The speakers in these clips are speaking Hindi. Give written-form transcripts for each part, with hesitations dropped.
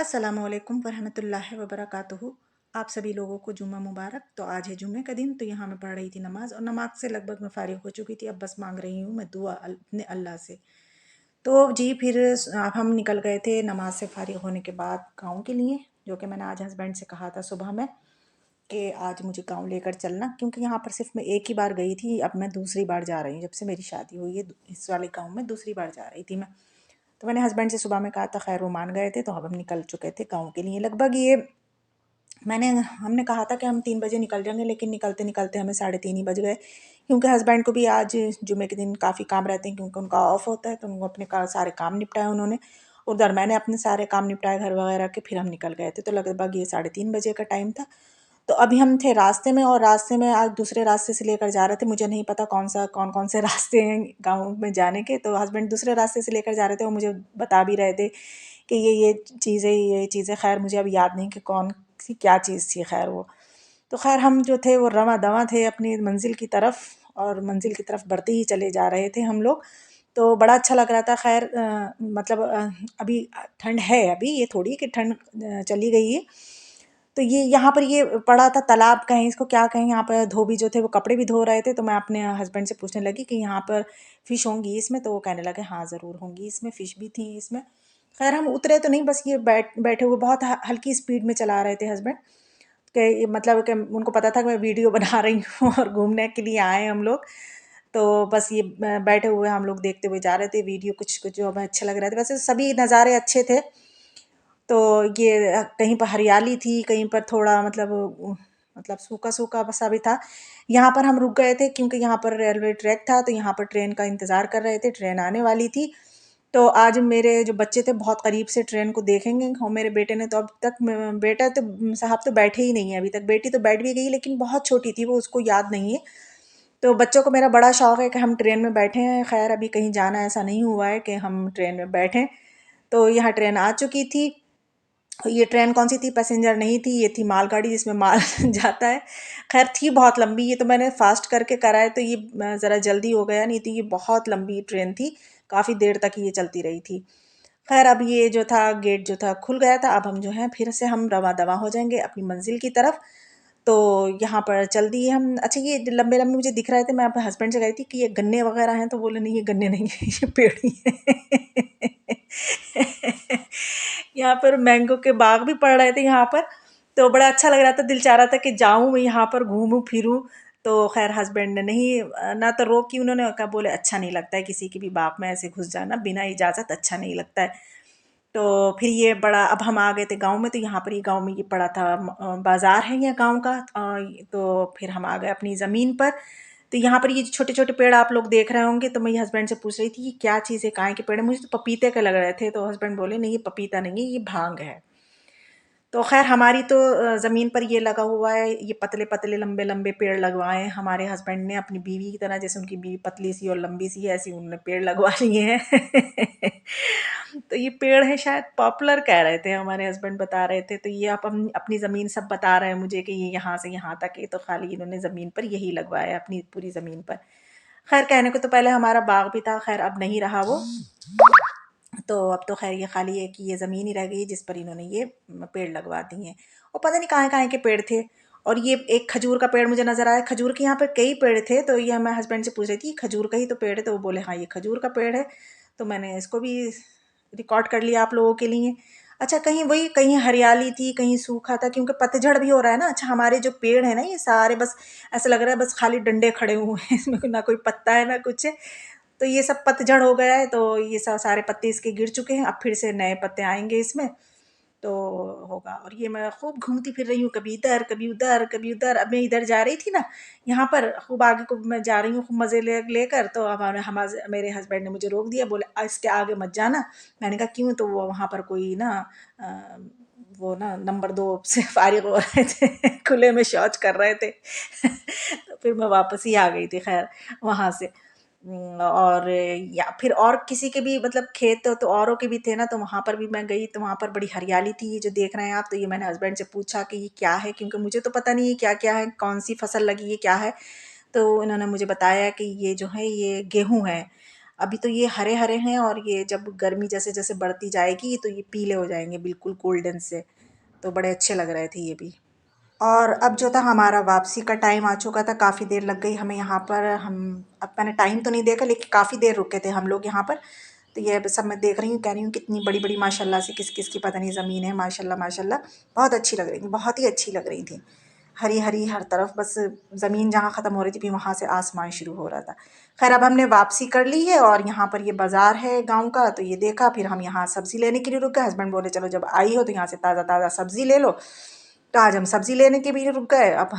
अस्सलामुअलैकुम वरहमतुल्लाहि वबरकातुहू। आप सभी लोगों को जुम्मा मुबारक। तो आज है जुम्मे का दिन, तो यहाँ मैं पढ़ रही थी नमाज और नमाज से लगभग मैं फ़ारिग हो चुकी थी। अब बस मांग रही हूँ मैं दुआ अपने अल्लाह से। तो जी फिर अब हम निकल गए थे नमाज से फ़ारिग होने के बाद गाँव के लिए, जो कि मैंने आज हस्बैंड से कहा था सुबह में कि आज मुझे गाँव लेकर चलना, क्योंकि यहाँ पर सिर्फ मैं एक ही बार गई थी। अब मैं दूसरी बार जा रही हूँ, जब से मेरी शादी हुई है इस वाले गाँव में दूसरी बार जा रही थी मैं। तो मैंने हस्बैंड से सुबह में कहा था, खैर वो मान गए थे, तो अब हम निकल चुके थे गाँव के लिए। लगभग ये हमने कहा था कि हम 3 बजे निकल जाएंगे, लेकिन निकलते निकलते हमें 3:30 ही बज गए, क्योंकि हस्बैंड को भी आज जुमे के दिन काफ़ी काम रहते हैं, क्योंकि उनका ऑफ होता है। तो उनको अपने सारे काम निपटाए उन्होंने, उधर मैंने अपने सारे काम निपटाए घर वगैरह के, फिर हम निकल गए थे। तो लगभग ये 3:30 बजे का टाइम था। तो अभी हम थे रास्ते में, और रास्ते में आज दूसरे रास्ते से लेकर जा रहे थे। मुझे नहीं पता कौन कौन से रास्ते हैं गाँव में जाने के, तो हस्बैंड दूसरे रास्ते से लेकर जा रहे थे। वो मुझे बता भी रहे थे कि ये चीज़ें खैर मुझे अब याद नहीं कि कौन सी क्या चीज़ थी खैर वो। तो खैर हम जो थे वो रवां दवां थे अपनी मंजिल की तरफ, और मंजिल की तरफ बढ़ते ही चले जा रहे थे हम लोग। तो बड़ा अच्छा लग रहा था। खैर मतलब अभी ठंड है, अभी ये थोड़ी कि ठंड चली गई है। तो ये यहाँ पर ये पड़ा था, तालाब कहें इसको क्या कहें, यहाँ पर धोबी जो थे वो कपड़े भी धो रहे थे। तो मैं अपने हस्बैंड से पूछने लगी कि यहाँ पर फ़िश होंगी इसमें, तो वो कहने लगे हाँ ज़रूर होंगी इसमें, फ़िश भी थी इसमें। खैर हम उतरे तो नहीं, बस ये बैठे हुए बहुत हल्की स्पीड में चला रहे थे हस्बैंड, कि मतलब कि उनको पता था कि मैं वीडियो बना रही हूँ और घूमने के लिए आए हम लोग। तो बस ये बैठे हुए हम लोग देखते हुए जा रहे थे वीडियो, कुछ कुछ जो हमें अच्छे लग रहे थे। वैसे सभी नज़ारे अच्छे थे। तो ये कहीं पर हरियाली थी, कहीं पर थोड़ा मतलब सूखा-सूखा सा भी था। यहाँ पर हम रुक गए थे, क्योंकि यहाँ पर रेलवे ट्रैक था, तो यहाँ पर ट्रेन का इंतज़ार कर रहे थे, ट्रेन आने वाली थी। तो आज मेरे जो बच्चे थे बहुत करीब से ट्रेन को देखेंगे, और मेरे बेटे ने तो अब तक बेटा तो साहब तो बैठे ही नहीं है अभी तक। बेटी तो बैठ भी गई, लेकिन बहुत छोटी थी वो, उसको याद नहीं है। तो बच्चों को मेरा बड़ा शौक है कि हम ट्रेन में बैठे हैं। खैर अभी कहीं जाना ऐसा नहीं हुआ है कि हम ट्रेन में बैठें। तो यहाँ ट्रेन आ चुकी थी। ये ट्रेन कौन सी थी, पैसेंजर नहीं थी, ये थी मालगाड़ी जिसमें माल जाता है। खैर थी बहुत लंबी, ये तो मैंने फास्ट करके करा है, तो ये ज़रा जल्दी हो गया, नहीं तो ये बहुत लंबी ट्रेन थी, काफ़ी देर तक ये चलती रही थी। खैर अब ये जो था गेट जो था खुल गया था। अब हम जो है फिर से हम रवां दवां हो जाएंगे अपनी मंजिल की तरफ। तो यहाँ पर चल दिए हम। अच्छा ये लंबे लंबे मुझे दिख रहे थे, मैं अपने हस्बैंड से कही थी कि ये गन्ने वगैरह हैं, तो बोले नहीं ये गन्ने नहीं है, ये पेड़ ही है। यहाँ पर मैंगो के बाग भी पड़ रहे थे यहाँ पर। तो बड़ा अच्छा लग रहा था, दिल चाह रहा था कि जाऊँ मैं यहाँ पर घूमूं फिरूं। तो खैर हस्बैंड ने नहीं, ना तो रोकी उन्होंने, कहा बोले अच्छा नहीं लगता है किसी के भी बाग में ऐसे घुस जाना बिना इजाज़त, अच्छा नहीं लगता है। तो फिर ये बड़ा, अब हम आ गए थे गाँव में। तो यहाँ पर ये गाँव में ये पड़ा था बाज़ार है ये गाँव का। तो फिर हम आ गए अपनी ज़मीन पर। तो यहाँ पर ये छोटे छोटे पेड़ आप लोग देख रहे होंगे। तो मैं ये हस्बैंड से पूछ रही थी ये क्या चीज़ है, काय के पेड़ है। मुझे तो पपीते के लग रहे थे, तो हस्बैंड बोले नहीं ये पपीता नहीं है, ये भांग है। तो खैर हमारी तो ज़मीन पर ये लगा हुआ है, ये पतले पतले लंबे लंबे पेड़ लगवाए हैं हमारे हस्बैंड ने अपनी बीवी की तरह। जैसे उनकी बीवी पतली सी और लंबी सी है, ऐसी उन्होंने पेड़ लगवा लिए हैं। तो ये पेड़ है शायद पॉपुलर कह रहे थे, हमारे हस्बैंड बता रहे थे। तो ये आप अपनी ज़मीन सब बता रहे हैं मुझे कि ये यहाँ से यहाँ तक है, तो खाली इन्होंने ज़मीन पर यही लगवाया है अपनी पूरी ज़मीन पर। खैर कहने को तो पहले हमारा बाग भी था, खैर अब नहीं रहा वो। तो अब तो खैर ये खाली है कि ये ज़मीन ही रह गई जिस पर इन्होंने ये पेड़ लगवा दिए हैं। और पता नहीं कहाँ-कहाँ के पेड़ थे। और ये एक खजूर का पेड़ मुझे नज़र आया। खजूर के यहाँ पे कई पेड़ थे, तो ये मैं हस्बैंड से पूछ रही थी खजूर का ही तो पेड़ है, तो वो बोले हाँ ये खजूर का पेड़ है। तो मैंने इसको भी रिकॉर्ड कर लिया आप लोगों के लिए। अच्छा कहीं वही, कहीं हरियाली थी, कहीं सूखा था, क्योंकि पतझड़ भी हो रहा है ना। अच्छा हमारे जो पेड़ है ना ये सारे बस ऐसा लग रहा है बस खाली डंडे खड़े हुए हैं, इसमें ना कोई पत्ता है ना कुछ है। तो ये सब पतझड़ हो गया है, तो ये सारे पत्ते इसके गिर चुके हैं। अब फिर से नए पत्ते आएंगे इसमें, तो होगा। और ये मैं खूब घूमती फिर रही हूँ, कभी इधर कभी उधर कभी उधर। अब मैं इधर जा रही थी ना, यहाँ पर खूब आगे को मैं जा रही हूँ खूब मज़े लेकर। तो अब मेरे हस्बैंड ने मुझे रोक दिया, बोले इसके आगे मत जाना। मैंने कहा क्यों? तो वो वहाँ पर कोई ना अ, वो ना नंबर 2 से फारिग हो रहे थे, खुले में शौच कर रहे थे। तो फिर मैं वापस ही आ गई थी खैर वहाँ से। और या फिर और किसी के भी मतलब खेत तो औरों के भी थे ना, तो वहाँ पर भी मैं गई, तो वहाँ पर बड़ी हरियाली थी। ये जो देख रहे हैं आप, तो ये मैंने हस्बैंड से पूछा कि ये क्या है, क्योंकि मुझे तो पता नहीं है क्या क्या है, कौन सी फसल लगी है क्या है। तो इन्होंने मुझे बताया कि ये जो है ये गेहूँ है। अभी तो ये हरे हरे हैं और ये जब गर्मी जैसे जैसे बढ़ती जाएगी तो ये पीले हो जाएंगे बिल्कुल गोल्डन से। तो बड़े अच्छे लग रहे थे ये भी। और अब जो था हमारा वापसी का टाइम आ चुका था, काफ़ी देर लग गई हमें यहाँ पर। हम अब मैंने टाइम तो नहीं देखा लेकिन काफ़ी देर रुके थे हम लोग यहाँ पर। तो ये अब सब मैं देख रही हूँ, कह रही हूँ कितनी बड़ी बड़ी माशाल्लाह से किस किस की पता नहीं ज़मीन है। माशाल्लाह माशाल्लाह बहुत अच्छी लग रही थी, बहुत ही अच्छी लग रही थी। हरी हरी हर तरफ, बस ज़मीन जहाँ ख़त्म हो रही थी फिर वहाँ से आसमान शुरू हो रहा था। खैर अब हमने वापसी कर ली है और यहाँ पर ये बाज़ार है गाँव का, तो ये देखा। फिर हम यहाँ सब्ज़ी लेने के लिए रुक गए। हस्बैंड बोले चलो जब आई हो तो यहाँ से ताज़ा ताज़ा सब्ज़ी ले लो। तो आज हम सब्ज़ी लेने के भी रुक गए। अब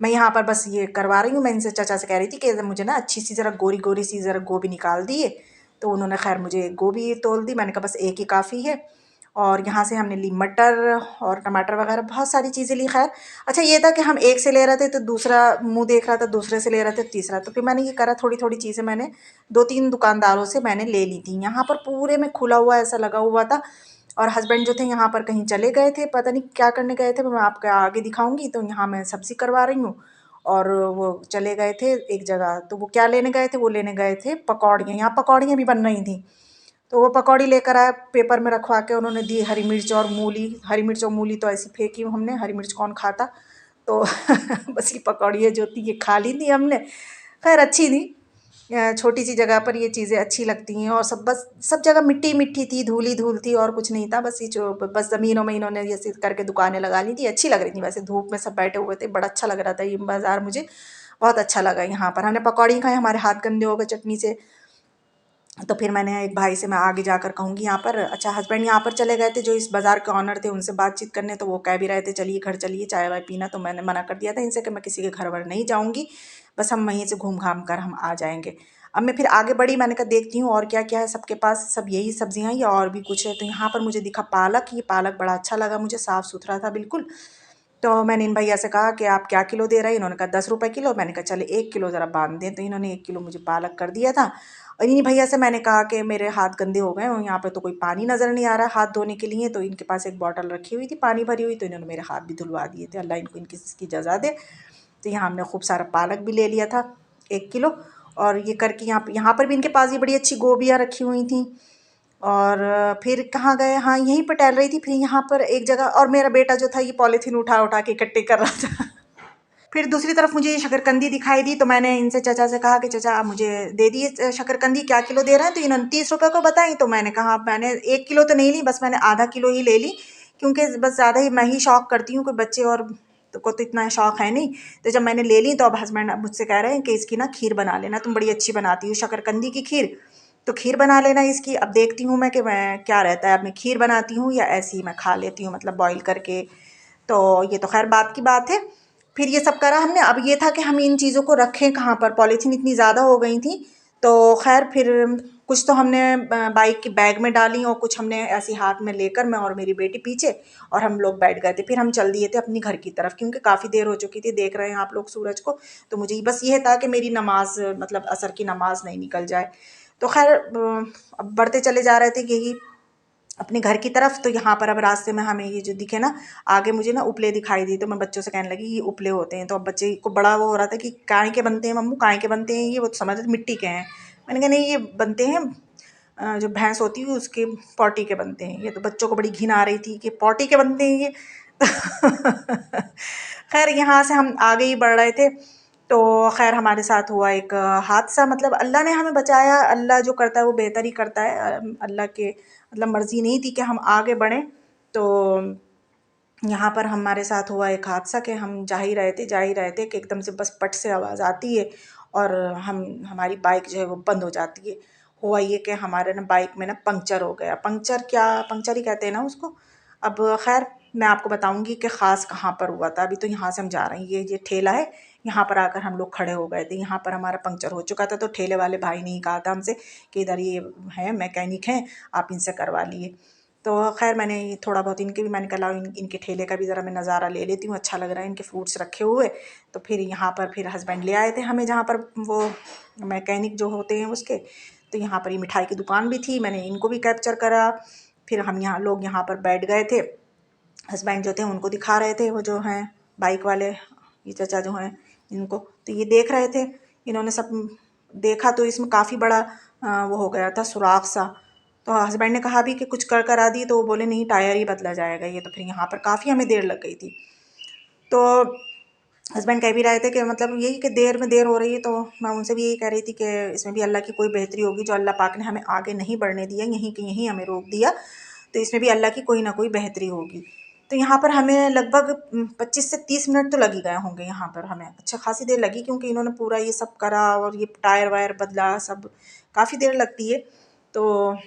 मैं यहाँ पर बस ये करवा रही हूँ। मैं इनसे चाचा से कह रही थी कि मुझे ना अच्छी सी ज़रा गोरी गोरी सी ज़रा गोभी निकाल दिए। तो उन्होंने खैर मुझे गोभी तोल दी। मैंने कहा बस एक ही काफ़ी है। और यहाँ से हमने ली मटर और टमाटर वगैरह, बहुत सारी चीज़ें ली। खैर अच्छा ये था कि हम एक से ले रहे थे तो दूसरा मुंह देख रहा था, दूसरे से ले रहे थे तीसरा। तो फिर मैंने ये करा, थोड़ी थोड़ी चीज़ें मैंने 2-3 दुकानदारों से मैंने ले ली थी। यहाँ पर पूरे में खुला हुआ ऐसा लगा हुआ था। और हस्बैंड जो थे यहाँ पर कहीं चले गए थे, पता नहीं क्या करने गए थे, मैं आपको आगे दिखाऊंगी। तो यहाँ मैं सब्ज़ी करवा रही हूँ और वो चले गए थे एक जगह। तो वो क्या लेने गए थे, वो लेने गए थे पकौड़ियाँ। यहाँ पकौड़ियाँ भी बन रही थी। तो वो पकौड़ी लेकर आए, पेपर में रखवा के उन्होंने दी। हरी मिर्च और मूली, हरी मिर्च और मूली तो ऐसी फेंकी हमने, हरी मिर्च कौन खाता। तो बस ये पकौड़ियाँ जो थी ये खा ली थी हमने। खैर अच्छी थी। छोटी सी जगह पर ये चीज़ें अच्छी लगती हैं। और सब बस सब जगह मिट्टी मिट्टी थी, धूली धूल थी और कुछ नहीं था। बस ये जो बस ज़मीनों में इन्होंने ये करके दुकानें लगा ली थी, अच्छी लग रही थी। वैसे धूप में सब बैठे हुए थे, बड़ा अच्छा लग रहा था ये बाज़ार। मुझे बहुत अच्छा लगा। यहाँ पर हमने पकौड़ी खाई, हमारे हाथ गंदे हो गए चटनी से। तो फिर मैंने एक भाई से, मैं आगे जाकर कहूँगी यहाँ पर। अच्छा हस्बैंड यहाँ पर चले गए थे जो इस बाज़ार के ऑनर थे, उनसे बातचीत करने। तो वो कह भी रहे थे चलिए घर चलिए चाय वाय पीना। तो मैंने मना कर दिया था इनसे कि मैं किसी के घर वर नहीं जाऊँगी, बस हम वहीं से घूम घाम कर हम आ जाएंगे। अब मैं फिर आगे बढ़ी, मैंने कहा देखती हूँ और क्या क्या है सबके पास। सब यही सब्जियाँ या और भी कुछ है। तो यहाँ पर मुझे दिखा पालक। ये पालक बड़ा अच्छा लगा मुझे, साफ़ सुथरा था बिल्कुल। तो मैंने इन भैया से कहा कि आप क्या किलो दे रहे हैं। इन्होंने कहा 10 रुपये किलो। मैंने कहा चले 1 किलो ज़रा बांध दें। तो इन्होंने 1 किलो मुझे पालक कर दिया था। और इन्हीं भैया से मैंने कहा कि मेरे हाथ गंदे हो गए और यहाँ पे तो कोई पानी नज़र नहीं आ रहा हाथ धोने के लिए। तो इनके पास एक बॉटल रखी हुई थी पानी भरी हुई, तो इन्होंने मेरे हाथ भी धुलवा दिए थे। अल्लाह इनको इनकी इसकी जज़ा दे। तो यहाँ हमने खूब सारा पालक भी ले लिया था 1 किलो। और ये करके यहाँ पर भी इनके पास ये बड़ी अच्छी गोभियाँ रखी हुई थी। और फिर कहाँ गए, हाँ यहीं पर टहल रही थी। फिर यहाँ पर एक जगह और मेरा बेटा जो था ये पॉलीथीन उठा उठा के इकट्ठे कर रहा था। फिर दूसरी तरफ मुझे ये शकरकंदी दिखाई दी। तो मैंने इनसे चाचा से कहा कि चाचा आप मुझे दे दिए शकरकंदी, क्या किलो दे रहे हैं। तो इन्होंने 30 रुपये को बताई। तो मैंने कहा मैंने 1 किलो तो नहीं ली, बस मैंने आधा किलो ही ले ली, क्योंकि बस ज़्यादा ही मैं ही शौक करती हूँ, कोई बच्चे और को तो इतना शौक है नहीं। तो जब मैंने ले ली तो अब हस्बैंड मुझसे कह रहे हैं कि इसकी ना खीर बना लेना, तुम बड़ी अच्छी बनाती हो शकरकंदी की खीर, तो खीर बना लेना इसकी। अब देखती हूँ मैं कि मैं क्या रहता है, अब मैं खीर बनाती हूँ या ऐसे ही मैं खा लेती हूँ, मतलब बॉईल करके। तो ये तो खैर बात की बात है। फिर ये सब करा हमने। अब ये था कि हम इन चीज़ों को रखें कहाँ पर, पॉलीथीन इतनी ज़्यादा हो गई थी। तो खैर फिर कुछ तो हमने बाइक की बैग में डाली और कुछ हमने ऐसे हाथ में लेकर, मैं और मेरी बेटी पीछे, और हम लोग बैठ गए थे। फिर हम चल दिए थे अपनी घर की तरफ, क्योंकि काफ़ी देर हो चुकी थी। देख रहे हैं आप लोग सूरज को। तो मुझे बस ये था कि मेरी नमाज, मतलब असर की नमाज नहीं निकल जाए। तो खैर अब बढ़ते चले जा रहे थे यही अपने घर की तरफ। तो यहाँ पर अब रास्ते में हमें ये जो दिखे ना, आगे मुझे ना उपले दिखाई दी। तो मैं बच्चों से कहने लगी ये उपले होते हैं। तो अब बच्चे को बड़ा वो हो रहा था कि काय के बनते हैं मम्मू, काय के बनते हैं ये, वो तो समझ रहे थे मिट्टी के हैं। मैंने कहा नहीं ये बनते हैं जो भैंस होती है उसके पॉटी के बनते हैं ये। तो बच्चों को बड़ी घिन आ रही थी कि पॉटी के बनते हैं ये। खैर यहाँ से हम आगे ही बढ़ रहे थे। तो खैर हमारे साथ हुआ एक हादसा, मतलब अल्लाह ने हमें बचाया। अल्लाह जो करता है वो बेहतर ही करता है। अल्लाह के मतलब मर्ज़ी नहीं थी कि हम आगे बढ़ें। तो यहाँ पर हमारे साथ हुआ एक हादसा कि हम जा ही रहे थे कि एकदम से बस पट से आवाज़ आती है और हमारी बाइक जो है वो बंद हो जाती है। हुआ ये कि हमारे ना बाइक में ना पंक्चर हो गया। पंक्चर क्या, पंक्चर ही कहते हैं ना उसको। अब खैर मैं आपको बताऊंगी कि ख़ास कहाँ पर हुआ था। अभी तो यहाँ से हम जा रहे हैं, ये ठेला है, यहाँ पर आकर हम लोग खड़े हो गए थे। यहाँ पर हमारा पंक्चर हो चुका था। तो ठेले वाले भाई ने ही कहा था हमसे कि इधर ये है मैकेनिक हैं, आप इनसे करवा लिए। तो खैर मैंने ये थोड़ा बहुत इनके भी, मैंने कहा लाओ इनके ठेले का भी ज़रा मैं नज़ारा ले लेती हूँ, अच्छा लग रहा है इनके फ्रूट्स रखे हुए। तो फिर यहाँ पर फिर हस्बैंड ले आए थे हमें जहाँ पर वो मैकेनिक जो होते हैं उसके। तो यहाँ पर ये मिठाई की दुकान भी थी, मैंने इनको भी कैप्चर करा। फिर हम यहाँ लोग यहाँ पर बैठ गए थे। हस्बैंड जो थे उनको दिखा रहे थे, वो जो हैं बाइक वाले ये चाचा जो हैं इनको। तो ये देख रहे थे, इन्होंने सब देखा तो इसमें काफ़ी बड़ा वो हो गया था, सुराख सा। तो हस्बैंड ने कहा भी कि कुछ करा दी, तो वो बोले नहीं टायर ही बदला जाएगा ये। तो फिर यहाँ पर काफ़ी हमें देर लग गई थी। तो हस्बैंड कह भी रहे थे कि मतलब यही कि देर में देर हो रही है, तो मैं उनसे भी यही कह रही थी कि इसमें भी अल्लाह की कोई बेहतरी होगी, जो अल्लाह पाक ने हमें आगे नहीं बढ़ने दिया, यहीं के यहीं हमें रोक दिया, तो इसमें भी अल्लाह की कोई ना कोई बेहतरी होगी। तो यहाँ पर हमें लगभग 25 से 30 मिनट तो लग ही गए होंगे, यहाँ पर हमें अच्छा खासी देर लगी, क्योंकि इन्होंने पूरा ये सब करा और ये टायर वायर बदला, सब काफ़ी देर लगती है। तो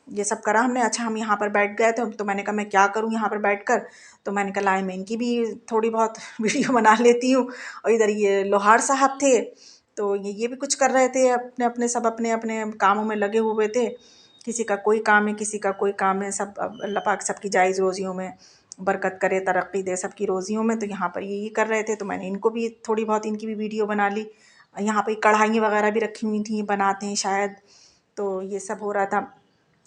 ये सब करा हमने। अच्छा हम यहाँ पर बैठ गए थे, तो मैंने कहा मैं क्या करूँ यहाँ पर बैठकर, तो मैंने कहा लाए मैं इनकी भी थोड़ी बहुत वीडियो बना लेती हूँ। और इधर ये लोहार साहब थे, तो ये भी कुछ कर रहे थे, अपने अपने सब अपने अपने कामों में लगे हुए थे। किसी का कोई काम है, किसी का कोई काम है, सब अल्लाह पाक सबकी जायज़ रोज़ियों में बरकत करे, तरक्की दे सबकी रोज़ियों में। तो यहाँ पर यही कर रहे थे, तो मैंने इनको भी थोड़ी बहुत इनकी भी वीडियो बना ली। यहाँ पर कढ़ाई वगैरह भी रखी हुई थी, बनाते हैं शायद, तो ये सब हो रहा था।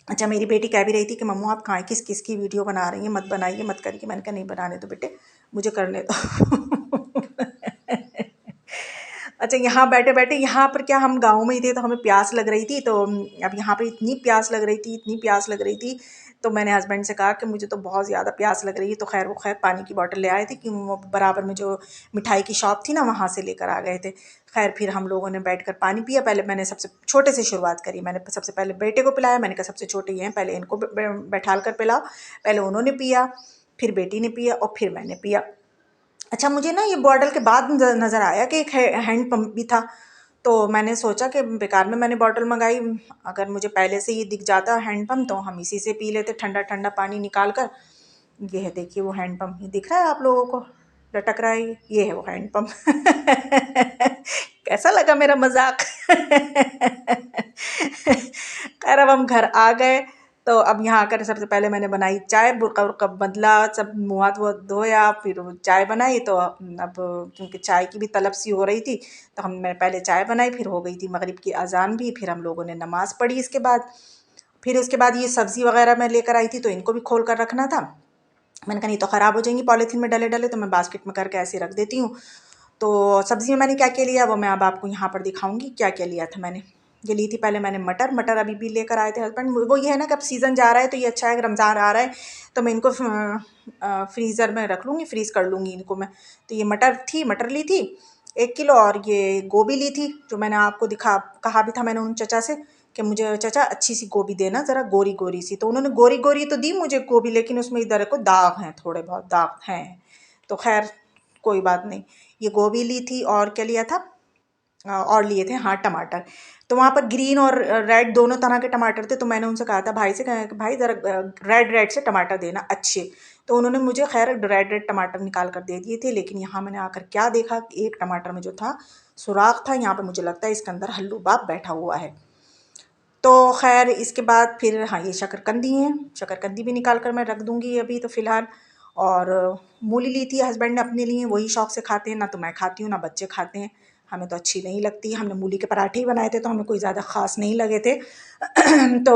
अच्छा मेरी बेटी कह भी रही थी कि मम्मू आप कहाँ किस किस की वीडियो बना रही हैं, मत बनाइए मत करिए। मैंने कहा नहीं बनाने दो बेटे, मुझे करने दो। अच्छा यहाँ बैठे बैठे, यहाँ पर क्या हम गाँव में ही थे, तो हमें प्यास लग रही थी। तो अब यहाँ पे इतनी प्यास लग रही थी, इतनी प्यास लग रही थी, तो मैंने हस्बैंड से कहा कि मुझे तो बहुत ज़्यादा प्यास लग रही है। तो खैर वो पानी की बॉटल ले आए थे, कि वो बराबर में जो मिठाई की शॉप थी ना, वहाँ से लेकर आ गए थे। खैर फिर हम लोगों ने बैठकर पानी पिया। पहले मैंने सबसे छोटे से शुरुआत करी, मैंने सबसे पहले बेटे को पिलाया। मैंने कहा सबसे छोटे ये हैं, पहले इनको बैठाल कर पिलाओ। पहले उन्होंने पिया, फिर बेटी ने पिया और फिर मैंने पिया। अच्छा मुझे ना ये बॉटल के बाद नज़र आया कि एक हैंड पंप भी था, तो मैंने सोचा कि बेकार में मैंने बॉटल मंगाई, अगर मुझे पहले से ये दिख जाता हैंड पंप तो हम इसी से पी लेते ठंडा ठंडा पानी निकाल कर। ये है देखिए वो हैंड पंप, ये दिख रहा है आप लोगों को, लटक रहा है, ये है वो हैंड पंप। कैसा लगा मेरा मजाक? खैर अब हम घर आ गए, तो अब यहाँ आकर सबसे पहले मैंने बनाई चाय, बुरका उरका बदला, सब मुँह हाथ वो धोया, फिर चाय बनाई। तो अब क्योंकि चाय की भी तलब सी हो रही थी, तो मैं पहले चाय बनाई, फिर हो गई थी मगरिब की अजान भी, फिर हम लोगों ने नमाज़ पढ़ी इसके बाद। फिर उसके बाद ये सब्ज़ी वगैरह मैं लेकर आई थी, तो इनको भी खोल कर रखना था। मैंने कहा नहीं तो ख़राब हो जाएंगी पॉलीथीन में डले डले, तो मैं बास्केट में करके ऐसे रख देती हूँ। तो सब्ज़ी में मैंने क्या क्या लिया वो मैं अब आपको यहाँ पर दिखाऊंगी क्या क्या लिया था मैंने। ये ली थी पहले मैंने मटर अभी भी लेकर आए थे हस्बैंड। वो ये है ना कि अब सीज़न जा रहा है, तो ये अच्छा है कि रमज़ान आ रहा है, तो मैं इनको फ्रीज़र में रख लूँगी, फ्रीज़ कर लूँगी इनको मैं। तो ये मटर ली थी 1 किलो, और ये गोभी ली थी, जो मैंने आपको कहा भी था मैंने उन चचा से कि मुझे चचा अच्छी सी गोभी देना, ज़रा गोरी गोरी सी। तो उन्होंने गोरी गोरी तो दी मुझे गोभी, लेकिन उसमें इधर को दाग हैं, थोड़े बहुत दाग हैं। तो खैर कोई बात नहीं। ये गोभी ली थी, और क्या लिया था, और लिए थे हाँ टमाटर। तो वहाँ पर ग्रीन और रेड दोनों तरह के टमाटर थे, तो मैंने उनसे कहा था भाई से कि भाई ज़रा रेड रेड से टमाटर देना अच्छे। तो उन्होंने मुझे खैर रेड रेड टमाटर निकाल कर दे दिए थे। लेकिन यहाँ मैंने आकर क्या देखा कि एक टमाटर में जो था सुराख था, यहाँ पर मुझे लगता है इसके अंदर हल्लू बाप बैठा हुआ है। तो खैर इसके बाद फिर हाँ ये शकरकंदी है, शकरकंदी भी निकाल कर मैं रख दूँगी अभी तो फ़िलहाल। और मूली ली थी हस्बैंड ने अपने लिए, वही शौक़ से खाते हैं, ना तो मैं खाती हूँ ना बच्चे खाते हैं, हमें तो अच्छी नहीं लगती। हमने मूली के पराठे ही बनाए थे, तो हमें कोई ज़्यादा ख़ास नहीं लगे थे। तो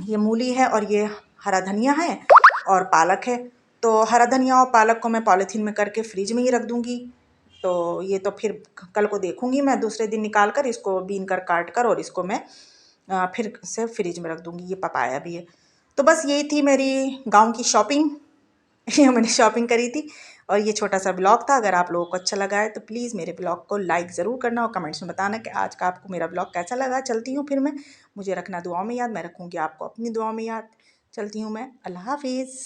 ये मूली है, और ये हरा धनिया है, और पालक है। तो हरा धनिया और पालक को मैं पॉलीथीन में करके फ्रिज में ही रख दूँगी। तो ये तो फिर कल को देखूँगी मैं, दूसरे दिन निकाल कर इसको बीन कर काट कर, और इसको मैं फिर से फ्रिज में रख दूँगी। ये पपाया भी है। तो बस यही थी मेरी गाँव की शॉपिंग। ये मैंने शॉपिंग करी थी, और ये छोटा सा ब्लॉग था। अगर आप लोगों को अच्छा लगा है तो प्लीज़ मेरे ब्लॉग को लाइक ज़रूर करना, और कमेंट्स में बताना कि आज का आपको मेरा ब्लॉग कैसा लगा। चलती हूँ फिर मैं, मुझे रखना दुआओं में याद, मैं रखूँगी आपको अपनी दुआओं में याद। चलती हूँ मैं, अल्लाह हाफिज़।